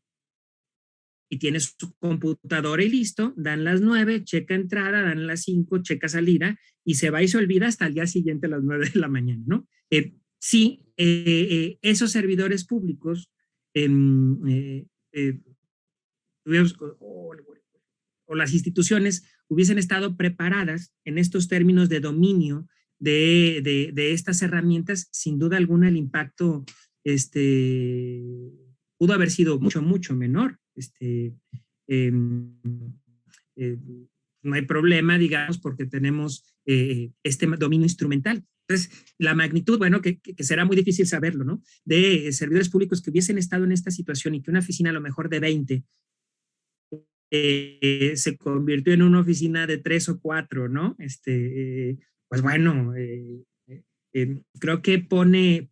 y tiene su computadora y listo, dan las 9, checa entrada, dan las 5, checa salida y se va y se olvida hasta el día siguiente a las 9 de la mañana, ¿no? Sí, esos servidores públicos o las instituciones hubiesen estado preparadas en estos términos de dominio de estas herramientas, sin duda alguna el impacto pudo haber sido mucho, mucho menor. No hay problema, digamos, porque tenemos este dominio instrumental. Entonces, la magnitud, bueno, que será muy difícil saberlo, ¿no? De servidores públicos que hubiesen estado en esta situación y que una oficina a lo mejor de 20 se convirtió en una oficina de 3 o 4, ¿no? Pues bueno, creo que pone,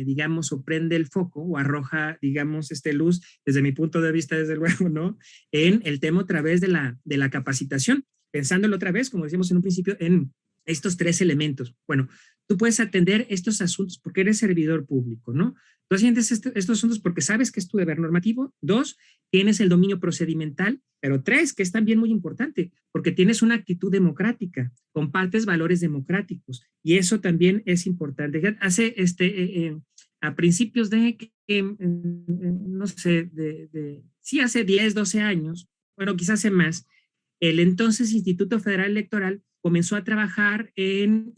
digamos, o prende el foco o arroja, digamos, luz, desde mi punto de vista, desde luego, ¿no? En el tema otra vez de la capacitación, pensándolo otra vez, como decíamos en un principio, en estos 3 elementos. Bueno, tú puedes atender estos asuntos porque eres servidor público, ¿no? Tú atiendes estos asuntos porque sabes que es tu deber normativo. 2, tienes el dominio procedimental, pero 3, que es también muy importante, porque tienes una actitud democrática, compartes valores democráticos, y eso también es importante. Hace, a principios no sé, sí, hace 10, 12 años, bueno, quizás hace más, el entonces Instituto Federal Electoral comenzó a trabajar en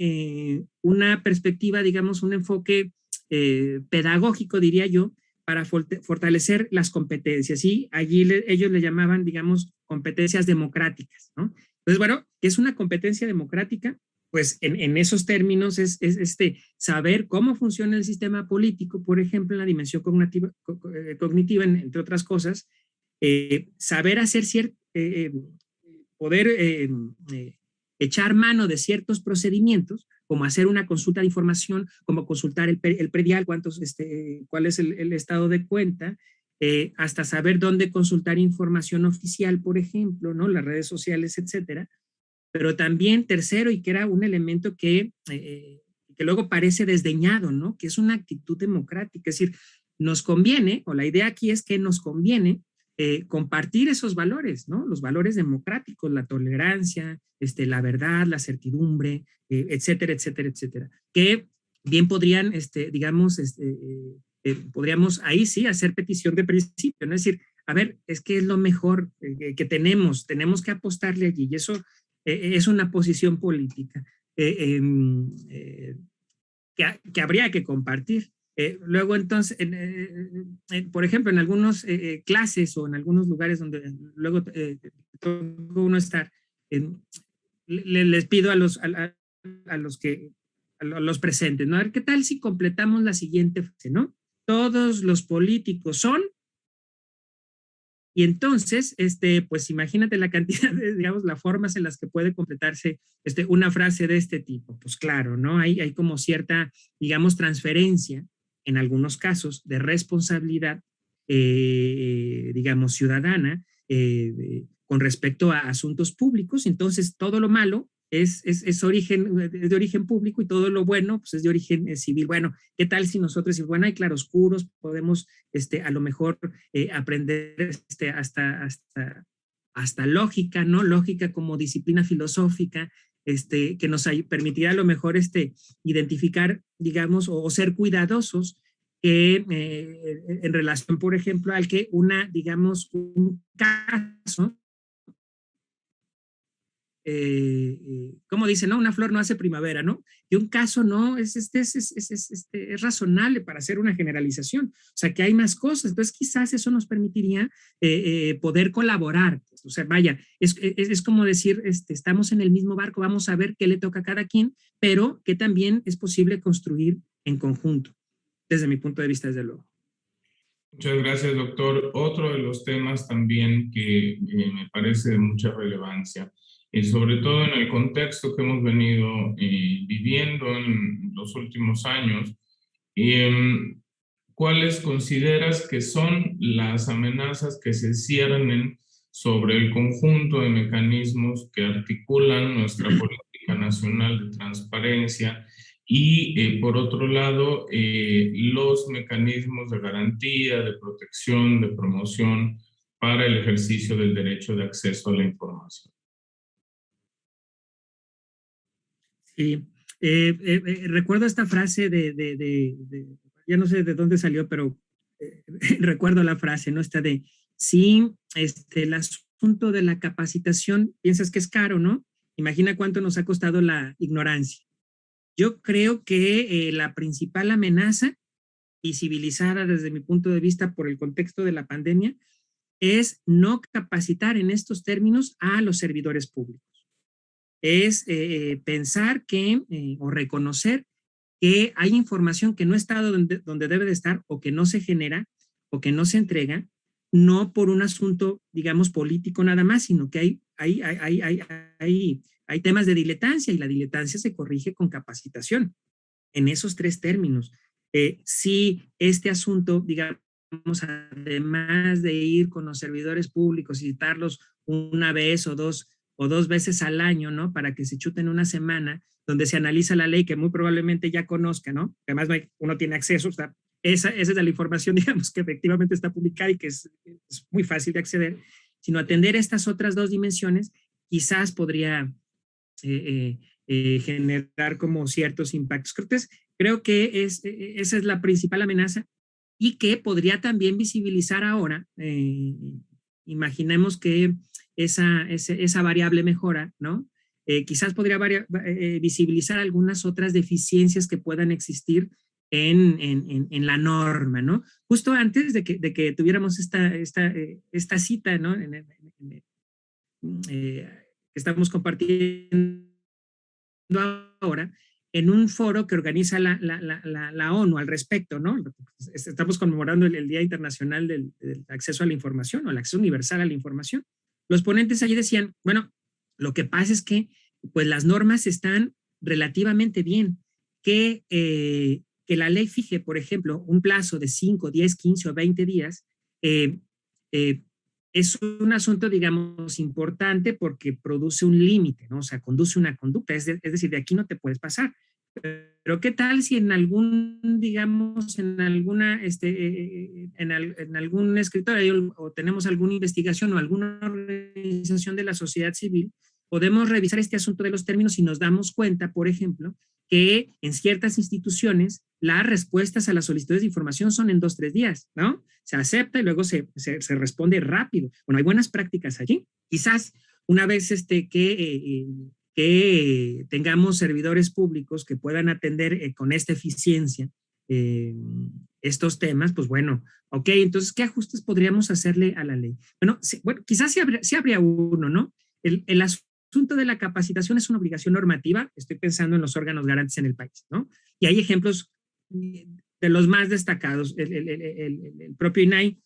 una perspectiva, digamos, un enfoque pedagógico, diría yo, para fortalecer las competencias, y allí ellos le llamaban, digamos, competencias democráticas, ¿no? Entonces, bueno, ¿qué es una competencia democrática? Pues en esos términos es saber cómo funciona el sistema político, por ejemplo, en la dimensión cognitiva, entre otras cosas, saber hacer poder echar mano de ciertos procedimientos, como hacer una consulta de información, como consultar el predial, cuál es el estado de cuenta, hasta saber dónde consultar información oficial, por ejemplo, ¿no? Las redes sociales, etcétera. Pero también, tercero, y que era un elemento que luego parece desdeñado, ¿no? Que es una actitud democrática, es decir, nos conviene, o la idea aquí es que nos conviene compartir esos valores, ¿no? Los valores democráticos, la tolerancia, la verdad, la certidumbre, etcétera, etcétera, etcétera, que bien podrían, digamos, podríamos ahí sí hacer petición de principio, ¿no? Es decir, a ver, es que es lo mejor que tenemos que apostarle allí, y eso es una posición política que habría que compartir. Luego, entonces, por ejemplo, en algunas clases o en algunos lugares donde luego toca uno estar, les pido a los presentes, ¿no? A ver, ¿qué tal si completamos la siguiente fase, ¿no? Todos los políticos son, y entonces, pues imagínate la cantidad de, digamos, las formas en las que puede completarse una frase de este tipo. Pues claro, ¿no? Hay como cierta, digamos, transferencia, en algunos casos, de responsabilidad, digamos, ciudadana, con respecto a asuntos públicos. Entonces, todo lo malo es de origen público y todo lo bueno pues es de origen civil. Bueno, ¿qué tal si nosotros, bueno, hay claroscuros, podemos a lo mejor aprender hasta lógica, ¿no? Lógica como disciplina filosófica, que nos permitirá a lo mejor identificar, digamos, o ser cuidadosos que en relación, por ejemplo, al que digamos, un caso, como dice, ¿no? Una flor no hace primavera, ¿no? Y un caso no es razonable para hacer una generalización. O sea, que hay más cosas. Entonces, quizás eso nos permitiría poder colaborar. O sea, vaya, es como decir, estamos en el mismo barco, vamos a ver qué le toca a cada quien, pero que también es posible construir en conjunto, desde mi punto de vista, desde luego. Muchas gracias, doctor. Otro de los temas también que me parece de mucha relevancia, y sobre todo en el contexto que hemos venido viviendo en los últimos años, ¿cuáles consideras que son las amenazas que se ciernen sobre el conjunto de mecanismos que articulan nuestra política nacional de transparencia y, por otro lado, los mecanismos de garantía, de protección, de promoción para el ejercicio del derecho de acceso a la información? Sí, recuerdo esta frase ya no sé de dónde salió, pero recuerdo la frase, ¿no? Esta de, sí, el asunto de la capacitación, piensas que es caro, ¿no? Imagina cuánto nos ha costado la ignorancia. Yo creo que la principal amenaza, visibilizada desde mi punto de vista por el contexto de la pandemia, es no capacitar en estos términos a los servidores públicos. Es pensar que, o reconocer que hay información que no está donde debe de estar, o que no se genera, o que no se entrega, no por un asunto, digamos, político nada más, sino que hay temas de diletancia, y la diletancia se corrige con capacitación en esos tres términos. Si este asunto, digamos, además de ir con los servidores públicos y citarlos una vez o dos veces al año, ¿no? Para que se chuten una semana, donde se analiza la ley que muy probablemente ya conozca, ¿no? Además, uno tiene acceso, o sea, esa es la información, digamos, que efectivamente está publicada y que es muy fácil de acceder, sino atender estas otras dos dimensiones, quizás podría generar como ciertos impactos. Creo que esa es la principal amenaza, y que podría también visibilizar ahora, imaginemos que esa variable mejora, ¿no? Quizás podría visibilizar algunas otras deficiencias que puedan existir en la norma, ¿no? Justo antes de que tuviéramos esta cita, ¿no? Que estamos compartiendo ahora, en un foro que organiza la ONU al respecto, ¿no? Estamos conmemorando el Día Internacional del Acceso a la Información, o el acceso universal a la información. Los ponentes allí decían, bueno, lo que pasa es que pues las normas están relativamente bien, que la ley fije, por ejemplo, un plazo de 5, 10, 15 o 20 días, es un asunto, digamos, importante, porque produce un límite, ¿no? O sea, conduce una conducta, es decir, de aquí no te puedes pasar. Pero ¿qué tal si en algún, digamos, en alguna, en algún escritorio, o tenemos alguna investigación o alguna organización de la sociedad civil, podemos revisar este asunto de los términos y nos damos cuenta, por ejemplo, que en ciertas instituciones las respuestas a las solicitudes de información son en 2-3 días, ¿no? Se acepta y luego se responde rápido. Bueno, hay buenas prácticas allí. Quizás una vez que tengamos servidores públicos que puedan atender con esta eficiencia estos temas, pues bueno, ok, entonces, ¿qué ajustes podríamos hacerle a la ley? Bueno, quizás sí habría uno, ¿no? El asunto de la capacitación es una obligación normativa. Estoy pensando en los órganos garantes en el país, ¿no? Y hay ejemplos de los más destacados, el propio INAI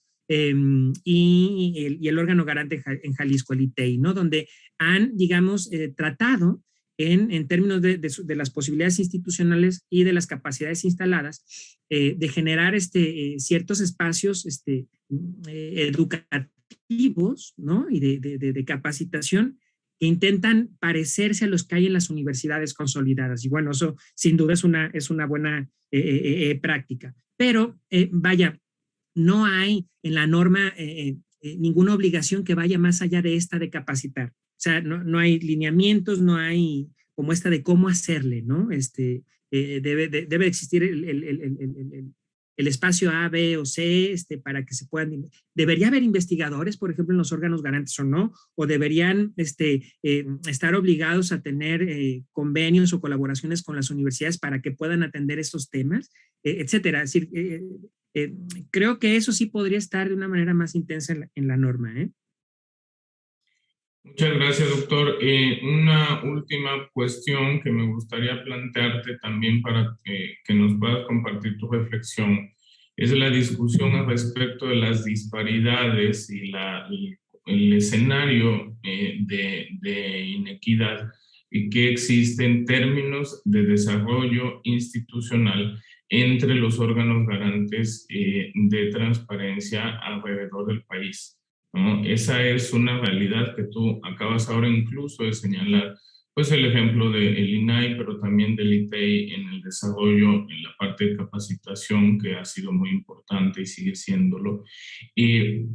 y el órgano garante en Jalisco, el ITEI, ¿no? Donde han, digamos, tratado en términos de las posibilidades institucionales y de las capacidades instaladas, de generar ciertos espacios educativos, ¿no? Y de capacitación, que intentan parecerse a los que hay en las universidades consolidadas. Y bueno, eso sin duda es una buena práctica. Pero vaya, no hay en la norma ninguna obligación que vaya más allá de esta de capacitar. O sea, no hay lineamientos, no hay como esta de cómo hacerle, ¿no? Debe existir el espacio A, B o C para que se puedan... ¿Debería haber investigadores, por ejemplo, en los órganos garantes o no? ¿O deberían estar obligados a tener convenios o colaboraciones con las universidades para que puedan atender estos temas? Etcétera. Es decir, creo que eso sí podría estar de una manera más intensa en la norma, ¿eh? Muchas gracias, doctor. Una última cuestión que me gustaría plantearte también para que nos puedas compartir tu reflexión es la discusión al respecto de las disparidades y el escenario de inequidad que existe en términos de desarrollo institucional entre los órganos garantes de transparencia alrededor del país, ¿no? Esa es una realidad que tú acabas ahora incluso de señalar, pues el ejemplo del INAI, pero también del ITEI en el desarrollo, en la parte de capacitación, que ha sido muy importante y sigue siéndolo.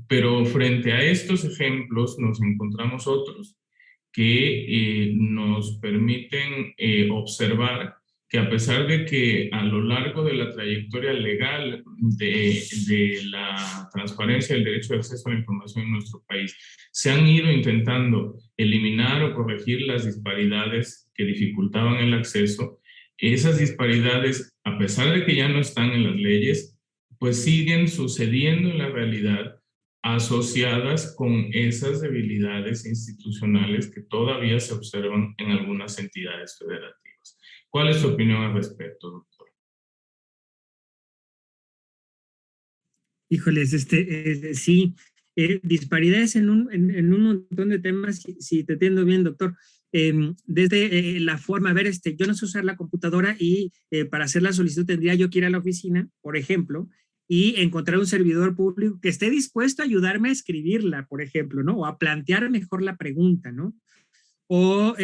Pero frente a estos ejemplos nos encontramos otros que nos permiten observar que a pesar de que a lo largo de la trayectoria legal de la transparencia del derecho de acceso a la información en nuestro país, se han ido intentando eliminar o corregir las disparidades que dificultaban el acceso, esas disparidades, a pesar de que ya no están en las leyes, pues siguen sucediendo en la realidad, asociadas con esas debilidades institucionales que todavía se observan en algunas entidades federativas. ¿Cuál es su opinión al respecto, doctor? Híjoles, sí, disparidades en un montón de temas, si te entiendo bien, doctor. Desde la forma, a ver, yo no sé usar la computadora y para hacer la solicitud tendría yo que ir a la oficina, por ejemplo, y encontrar un servidor público que esté dispuesto a ayudarme a escribirla, por ejemplo, ¿no? O a plantear mejor la pregunta, ¿no? O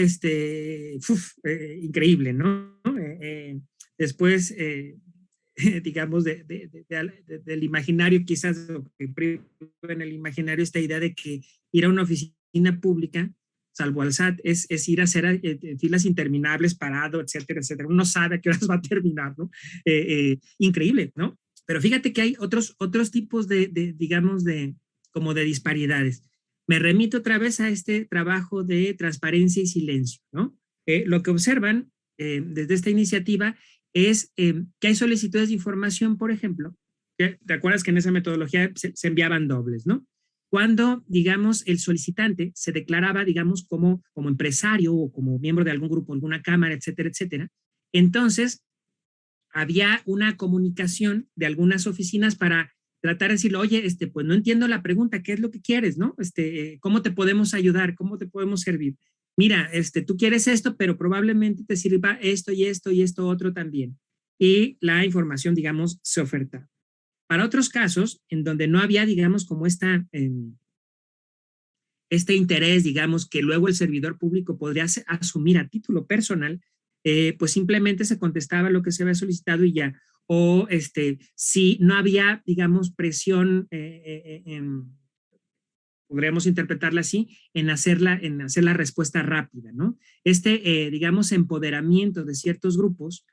increíble, ¿no? Después, digamos, del imaginario, quizás en el imaginario esta idea de que ir a una oficina pública, salvo al SAT, es ir a hacer filas interminables, parado, etcétera, etcétera. Uno sabe a qué horas va a terminar, ¿no? Increíble, ¿no? Pero fíjate que hay otros tipos digamos, como de disparidades. Me remito otra vez a este trabajo de transparencia y silencio, ¿no? Lo que observan desde esta iniciativa es que hay solicitudes de información, por ejemplo, ¿te acuerdas que en esa metodología se enviaban dobles, ¿no? Cuando, digamos, el solicitante se declaraba, digamos, como empresario o como miembro de algún grupo, alguna cámara, etcétera, etcétera, entonces había una comunicación de algunas oficinas para tratar de decirle, oye, pues no entiendo la pregunta, ¿qué es lo que quieres, no? ¿Cómo te podemos ayudar? ¿Cómo te podemos servir? Mira, tú quieres esto, pero probablemente te sirva esto y esto y esto otro también. Y la información, digamos, se oferta. Para otros casos, en donde no había, digamos, como este interés, digamos, que luego el servidor público podría asumir a título personal, pues simplemente se contestaba lo que se había solicitado y ya. O si no había, digamos, presión, podríamos interpretarla así, en hacer la respuesta rápida, ¿no? Digamos, empoderamiento de ciertos grupos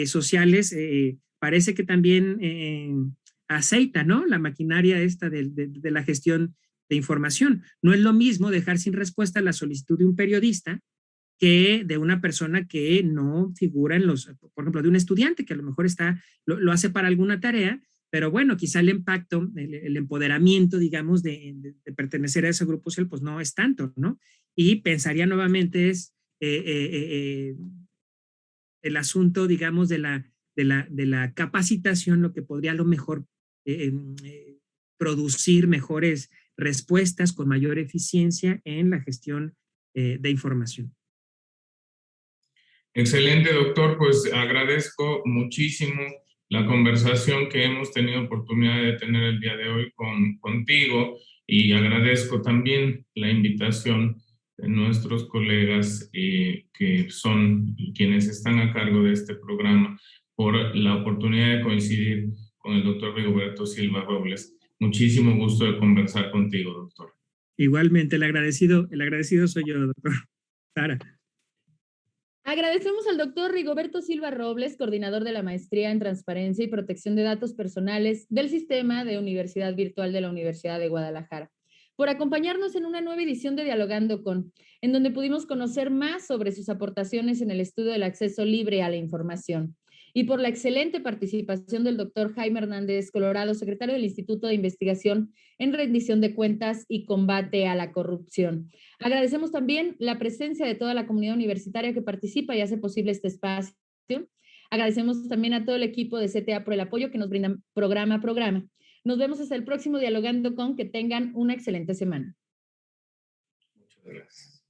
sociales parece que también aceita, ¿no? La maquinaria esta de la gestión de información. No es lo mismo dejar sin respuesta la solicitud de un periodista que de una persona que no figura por ejemplo, de un estudiante que a lo mejor lo hace para alguna tarea, pero bueno, quizá el impacto, el empoderamiento, digamos, de pertenecer a ese grupo social, pues no es tanto, ¿no? Y pensaría nuevamente el asunto, digamos, de la capacitación, lo que podría a lo mejor producir mejores respuestas con mayor eficiencia en la gestión de información. Excelente, doctor. Pues agradezco muchísimo la conversación que hemos tenido oportunidad de tener el día de hoy contigo y agradezco también la invitación de nuestros colegas que son quienes están a cargo de este programa por la oportunidad de coincidir con el doctor Rigoberto Silva Robles. Muchísimo gusto de conversar contigo, doctor. Igualmente, el agradecido soy yo, doctor Sara. Agradecemos al doctor Rigoberto Silva Robles, coordinador de la Maestría en Transparencia y Protección de Datos Personales del Sistema de Universidad Virtual de la Universidad de Guadalajara, por acompañarnos en una nueva edición de Dialogando con, en donde pudimos conocer más sobre sus aportaciones en el estudio del acceso libre a la información, y por la excelente participación del doctor Jaime Hernández Colorado, secretario del Instituto de Investigación en Rendición de Cuentas y Combate a la Corrupción. Agradecemos también la presencia de toda la comunidad universitaria que participa y hace posible este espacio. Agradecemos también a todo el equipo de CTA por el apoyo que nos brindan programa a programa. Nos vemos hasta el próximo Dialogando con. Que tengan una excelente semana. Muchas gracias.